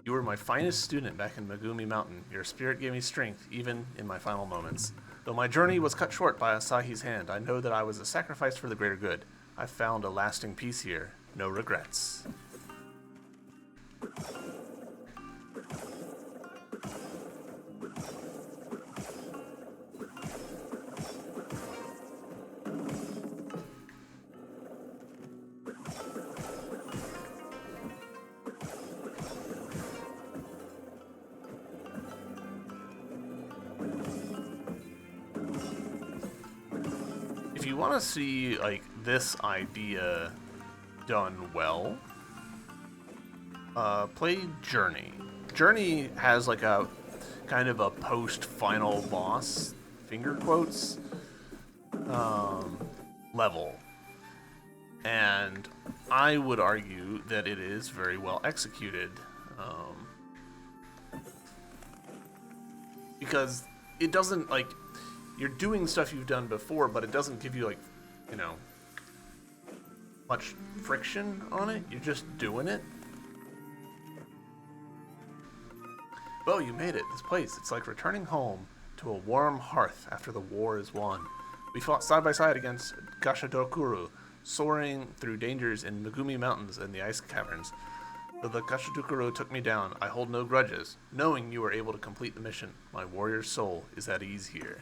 You were my finest student back in Megumi Mountain. Your spirit gave me strength, even in my final moments. Though my journey was cut short by Asahi's hand, I know that I was a sacrifice for the greater good. I found a lasting peace here. No regrets. If you want to see, like, this idea done well, play Journey. Journey has, like, a kind of a post-final boss, finger quotes, level. And I would argue that it is very well executed. Because it doesn't, like, you're doing stuff you've done before, but it doesn't give you, like, you know, much friction on it. You're just doing it. Well, you made it. This place, it's like returning home to a warm hearth after the war is won. We fought side by side against Gashadokuru, soaring through dangers in Megumi Mountains and the ice caverns. Though the Gashadokuru took me down, I hold no grudges. Knowing you were able to complete the mission, my warrior's soul is at ease here.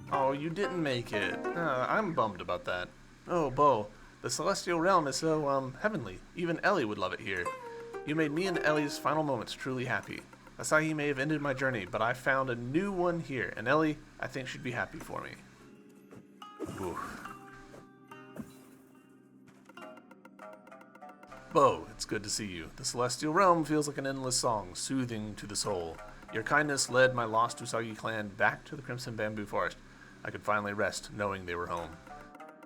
Oh, you didn't make it. I'm bummed about that. Oh, Bo, the celestial realm is so, heavenly. Even Ellie would love it here. You made me and Ellie's final moments truly happy. Asahi may have ended my journey, but I found a new one here, and Ellie, I think she'd be happy for me. Oof. Bo, it's good to see you. The celestial realm feels like an endless song, soothing to the soul. Your kindness led my lost Usagi clan back to the Crimson Bamboo Forest. I could finally rest, knowing they were home.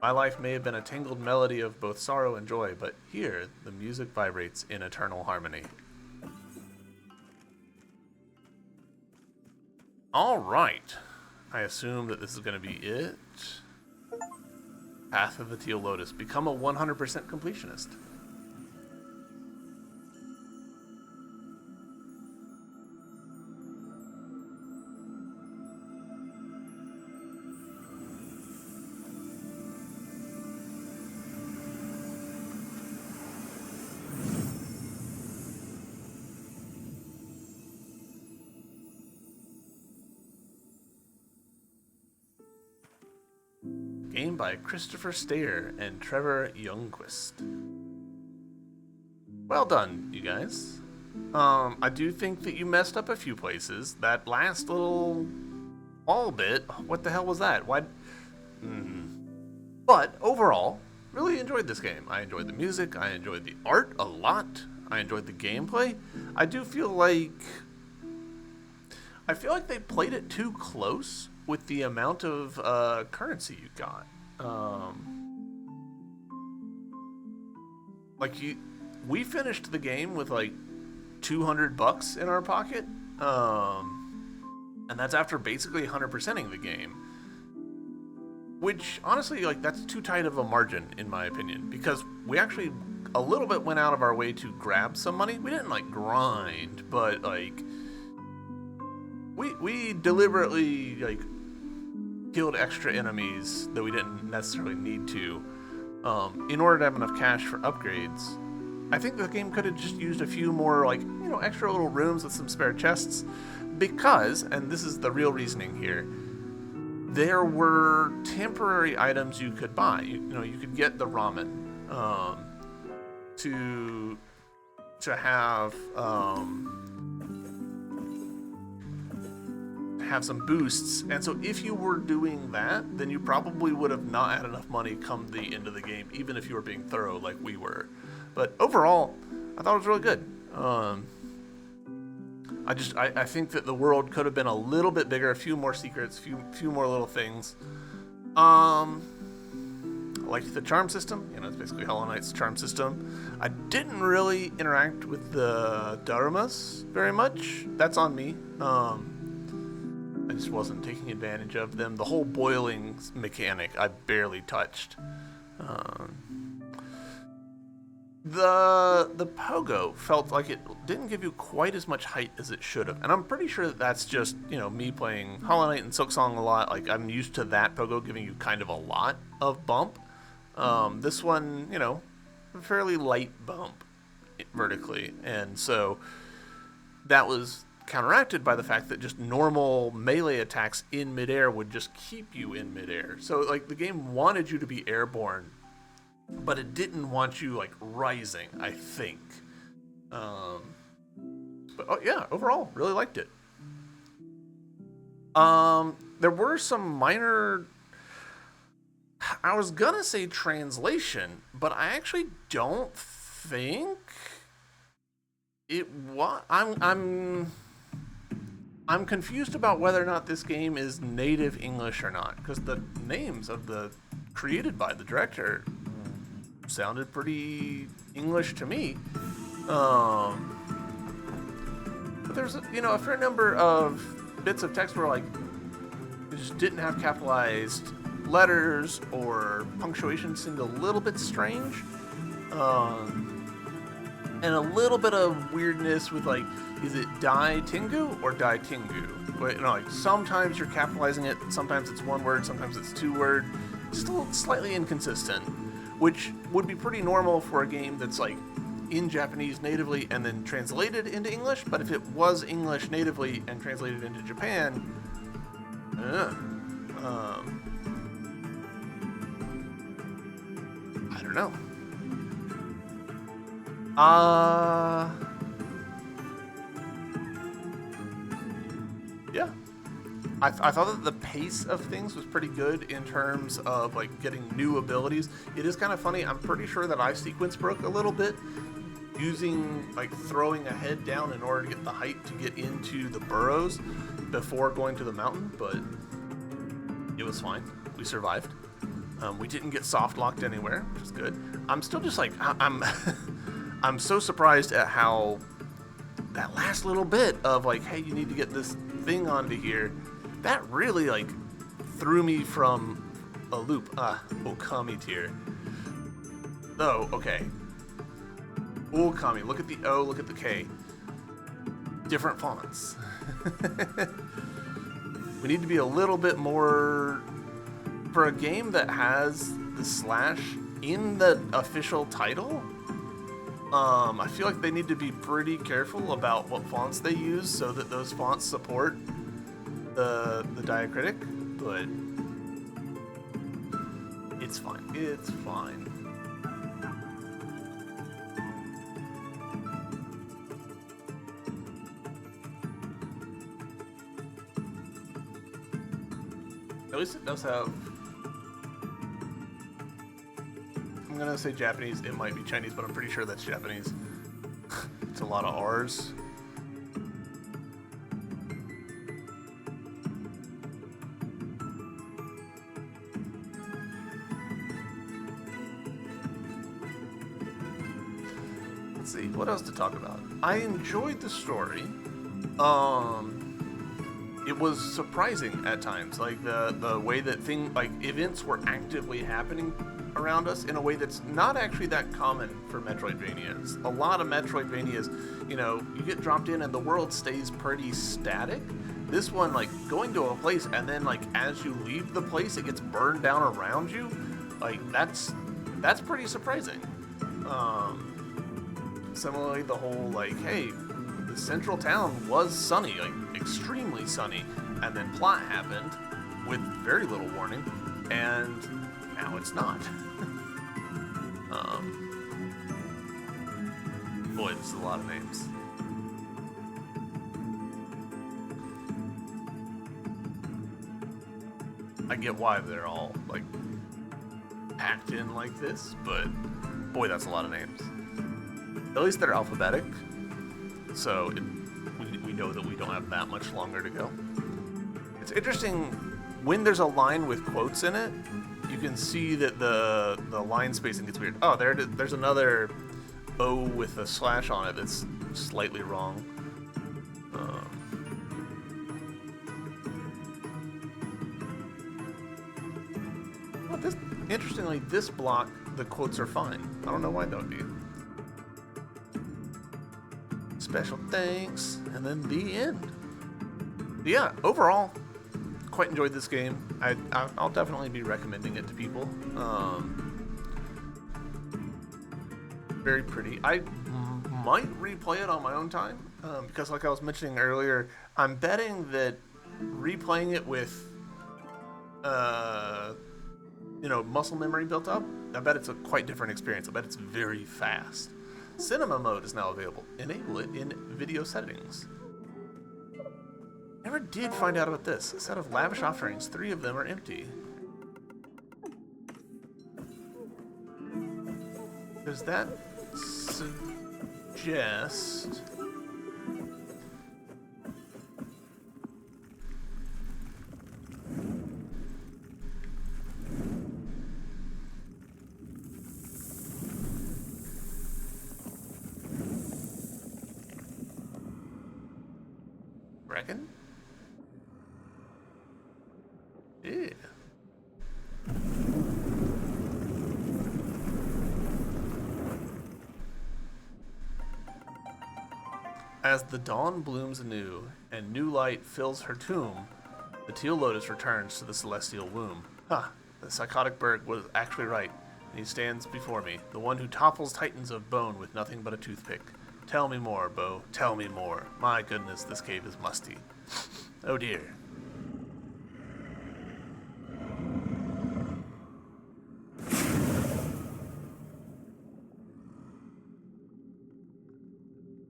My life may have been a tangled melody of both sorrow and joy, but here, the music vibrates in eternal harmony. Alright. I assume that this is going to be it. Path of the Teal Lotus. Become a 100% completionist. game by Christopher Stayer and Trevor Youngquist. Well done, you guys. I do think that you messed up a few places. That last little all bit, what the hell was that? Why? But overall, really enjoyed this game. I enjoyed the music. I enjoyed the art a lot. I enjoyed the gameplay. I feel like they played it too close with the amount of currency you got. We finished the game with like $200 in our pocket, and that's after basically 100%ing the game. Which honestly, like, that's too tight of a margin in my opinion, because we actually a little bit went out of our way to grab some money. We didn't like grind, but like we deliberately like killed extra enemies that we didn't necessarily need to, in order to have enough cash for upgrades. I think the game could have just used a few more, like, extra little rooms with some spare chests, because, and this is the real reasoning here, there were temporary items you could buy. You could get the ramen to have some boosts, and so if you were doing that, then you probably would have not had enough money come the end of the game, even if you were being thorough like we were. But overall, I thought it was really good. I think that the world could have been a little bit bigger, a few more secrets, few more little things. I liked the charm system. It's basically Hollow Knight's charm system. I didn't really interact with the Dharmas very much. That's on me. I just wasn't taking advantage of them. The whole boiling mechanic, I barely touched. The pogo felt like it didn't give you quite as much height as it should have, and I'm pretty sure that's just me playing Hollow Knight and Silksong a lot. Like, I'm used to that pogo giving you kind of a lot of bump. This one, a fairly light bump vertically, and so that was counteracted by the fact that just normal melee attacks in midair would just keep you in midair. So like the game wanted you to be airborne, but it didn't want you like rising, I think. But yeah, overall, really liked it. There were some minor, I was gonna say translation, but I actually don't think it was. I'm confused about whether or not this game is native English or not, because the names of the created by the director sounded pretty English to me. But there's a fair number of bits of text where like it just didn't have capitalized letters, or punctuation seemed a little bit strange, and a little bit of weirdness with like, is it Dai Tengu or Dai Tengu? Like sometimes you're capitalizing it, sometimes it's one word, sometimes it's two word, still slightly inconsistent, which would be pretty normal for a game that's like in Japanese natively and then translated into English. But if it was English natively and translated into Japan, I don't know. Yeah. I thought that the pace of things was pretty good in terms of like getting new abilities. It is kind of funny. I'm pretty sure that sequence broke a little bit using like throwing a head down in order to get the height to get into the burrows before going to the mountain, but it was fine. We survived. We didn't get soft locked anywhere, which is good. I'm still just like, I'm I'm so surprised at how that last little bit of like, hey, you need to get this thing onto here, that really like threw me from a loop. Okami tier. Oh, okay. Okami, look at the O, look at the K. Different fonts. We need to be a little bit more, for a game that has the slash in the official title. I feel like they need to be pretty careful about what fonts they use so that those fonts support the diacritic, but It's fine. It's fine. At least it does have... I'm gonna say Japanese. It might be Chinese, but I'm pretty sure that's Japanese. It's a lot of R's. Let's see, what else to talk about? I enjoyed the story. It was surprising at times, like the way that events were actively happening around us in a way that's not actually that common for Metroidvanias. A lot of Metroidvanias, you get dropped in and the world stays pretty static. This one, like, going to a place and then, like, as you leave the place, it gets burned down around you. Like, that's pretty surprising. Similarly, the whole, like, hey, the central town was sunny, like, extremely sunny, and then plot happened with very little warning, and now it's not. Boy, this is a lot of names. I get why they're all, like, packed in like this, but boy, that's a lot of names. At least they're alphabetic, so we know that we don't have that much longer to go. It's interesting, when there's a line with quotes in it, you can see that the line spacing gets weird. Oh, there's another O with a slash on it that's slightly wrong. Interestingly, this block, the quotes are fine. I don't know why that would be. Special thanks, and then the end. But yeah, overall, quite enjoyed this game. I'll definitely be recommending it to people. Very pretty. I might replay it on my own time, because like I was mentioning earlier, I'm betting that replaying it with muscle memory built up, I bet it's a quite different experience. I bet it's very fast. Cinema mode is now available. Enable it in video settings. Never did find out about this. A set of lavish offerings, 3 of them are empty. Does that suggest... Reckon? Yeah. As the dawn blooms anew and new light fills her tomb, the teal lotus returns to the celestial womb. The psychotic Berg was actually right, and he stands before me, the one who topples titans of bone with nothing but a toothpick. Tell me more, Bo. Tell me more. My goodness, this cave is musty. Oh dear.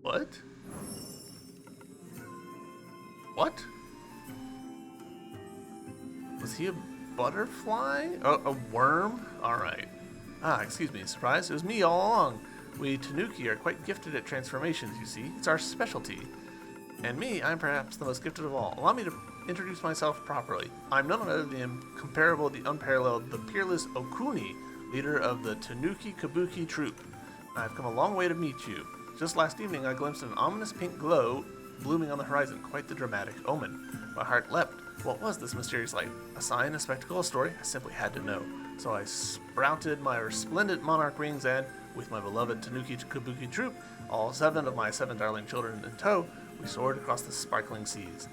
What? What? Was he a butterfly? A worm? Alright. Excuse me, surprise. It was me all along. We Tanuki are quite gifted at transformations, you see. It's our specialty. And me, I'm perhaps the most gifted of all. Allow me to introduce myself properly. I'm none other than the incomparable, the unparalleled, the peerless Okuni, leader of the Tanuki Kabuki troupe. I've come a long way to meet you. Just last evening, I glimpsed an ominous pink glow blooming on the horizon. Quite the dramatic omen. My heart leapt. What was this mysterious light? A sign, a spectacle, a story? I simply had to know. So I sprouted my resplendent monarch wings and, with my beloved Tanuki Kabuki troupe, all 7 of my 7 darling children in tow, we soared across the sparkling seas.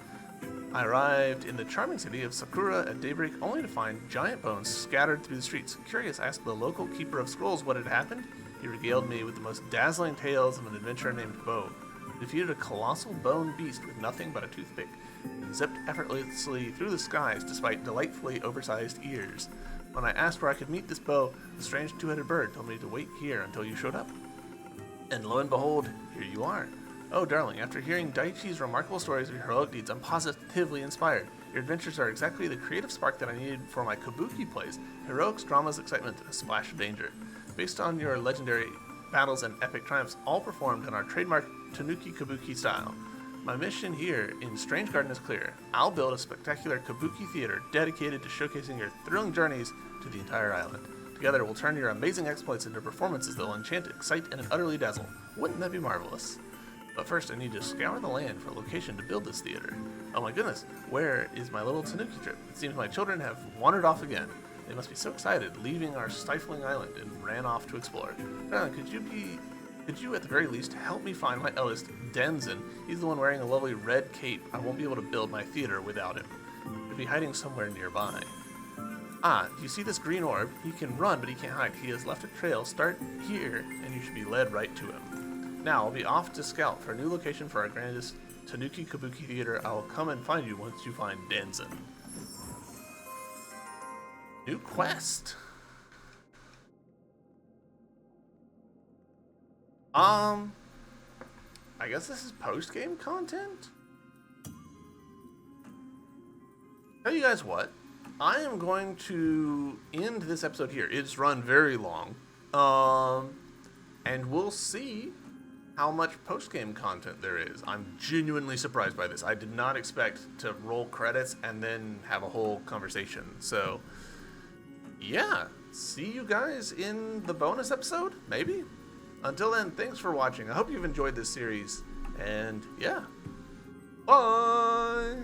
I arrived in the charming city of Sakura at daybreak, only to find giant bones scattered through the streets. Curious, I asked the local keeper of scrolls what had happened. He regaled me with the most dazzling tales of an adventurer named Bo. He defeated a colossal bone beast with nothing but a toothpick, and zipped effortlessly through the skies despite delightfully oversized ears. When I asked where I could meet this bow, the strange two-headed bird told me to wait here until you showed up. And lo and behold, here you are. Oh, darling, after hearing Daichi's remarkable stories of your heroic deeds, I'm positively inspired. Your adventures are exactly the creative spark that I needed for my kabuki plays. Heroics, dramas, excitement, and a splash of danger. Based on your legendary battles and epic triumphs, all performed in our trademark Tanuki Kabuki style. My mission here in Strange Garden is clear. I'll build a spectacular kabuki theater dedicated to showcasing your thrilling journeys to the entire island. Together, we'll turn your amazing exploits into performances that will enchant, excite, and utterly dazzle. Wouldn't that be marvelous? But first, I need to scour the land for a location to build this theater. Oh my goodness, where is my little Tanuki trip? It seems my children have wandered off again. They must be so excited, leaving our stifling island, and ran off to explore. Darling, could you at the very least help me find my eldest, Denzin? He's the one wearing a lovely red cape. I won't be able to build my theater without him. He'll be hiding somewhere nearby. Ah, do you see this green orb? He can run, but he can't hide. He has left a trail. Start here, and you should be led right to him. Now, I'll be off to scout for a new location for our grandest Tanuki Kabuki Theater. I will come and find you once you find Denzin. New quest. I guess this is post-game content? Tell you guys what, I am going to end this episode here. It's run very long. And we'll see how much post-game content there is. I'm genuinely surprised by this. I did not expect to roll credits and then have a whole conversation. So, yeah, see you guys in the bonus episode, maybe? Until then, thanks for watching. I hope you've enjoyed this series, and yeah, bye!